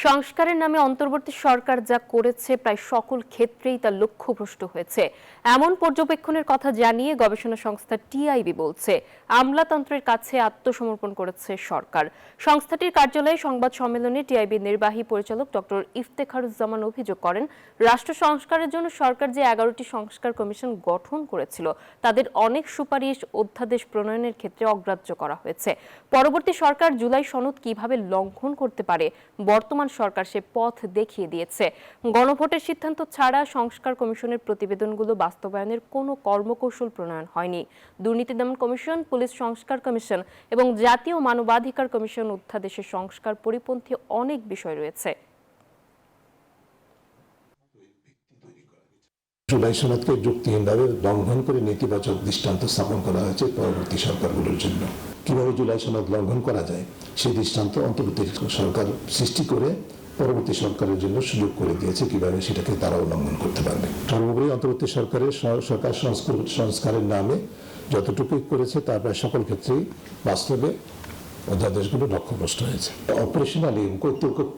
সংস্কারের নামে অন্তর্বর্তী সরকার যা করেছে প্রায় সকল ক্ষেত্রেই তা লক্ষ্যভ্রষ্ট হয়েছে এমন পর্যবেক্ষণের কথা জানিয়ে গবেষণা সংস্থা টিআইবি বলছে আমলাতন্ত্রের কাছে আত্মসমর্পণ করেছে সরকার। সংস্থাটির কার্যালয়ে সংবাদ সম্মেলনে টিআইবির নির্বাহী পরিচালক ডক্টর ইফতেখারুজ্জামান অভিযোগ করেন, রাষ্ট্র সংস্কারের জন্য সরকার যে 11টি সংস্কার কমিশন গঠন করেছিল তাদের অনেক সুপারিশ অধ্যাদেশ প্রণয়নের ক্ষেত্রে অগ্রাহ্য করা হয়েছে। পরবর্তী সরকার জুলাই সনদ কিভাবে লঙ্ঘন করতে পারে বর্তমান সরকার সে পথ দেখিয়ে দিয়েছে। গণভোটের সিদ্ধান্ত ছাড়া সংস্কার কমিশনের প্রতিবেদনগুলো বাস্তবায়নের কোনো কর্মকৌশল প্রণয়ন হয়নি। দুর্নীতি দমন কমিশন, পুলিশ সংস্কার কমিশন এবং জাতীয় মানবাধিকার কমিশন অধ্যাদেশের সংস্কার পরিপন্থী অনেক বিষয় রয়েছে। জুলাই সনদকে যুক্তিহীনভাবে লঙ্ঘন করে নেতিবাচক দৃষ্টান্ত স্থাপন করা হয়েছে পরবর্তী সরকারগুলোর জন্য। কিভাবে জুলাই সনদ লঙ্ঘন করা যায় সেই দৃষ্টান্ত অন্তর্বর্তী সরকার সৃষ্টি করে পরবর্তী সরকারের জন্য সুযোগ করে দিয়েছে কিভাবে সেটাকে তারা উল্লঙ্ঘন করতে পারবে। সর্বোপরি অন্তর্বর্তী সরকারের সরকার সংস্কারের নামে যতটুকু করেছে তার প্রায় সকল ক্ষেত্রেই বাস্তবে অধ্যাদেশগুলো লক্ষ্যভ্রষ্ট হয়েছে। অপারেশনালি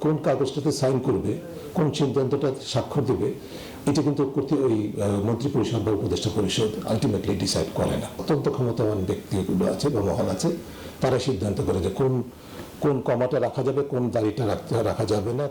কোন কাগজটাতে সাইন করবে, কোন সিদ্ধান্তটা স্বাক্ষর দেবে, এটা কিন্তু ওই মন্ত্রী পরিষদ বা উপদেষ্টা পরিষদ আলটিমেটলি ডিসাইড করে না। অত্যন্ত ক্ষমতাবান ব্যক্তিগুলো আছে বা মহল আছে, তারা সিদ্ধান্ত করে যে কোন কমাটা রাখা যাবে, কোন দাড়িটা রাখা যাবে না।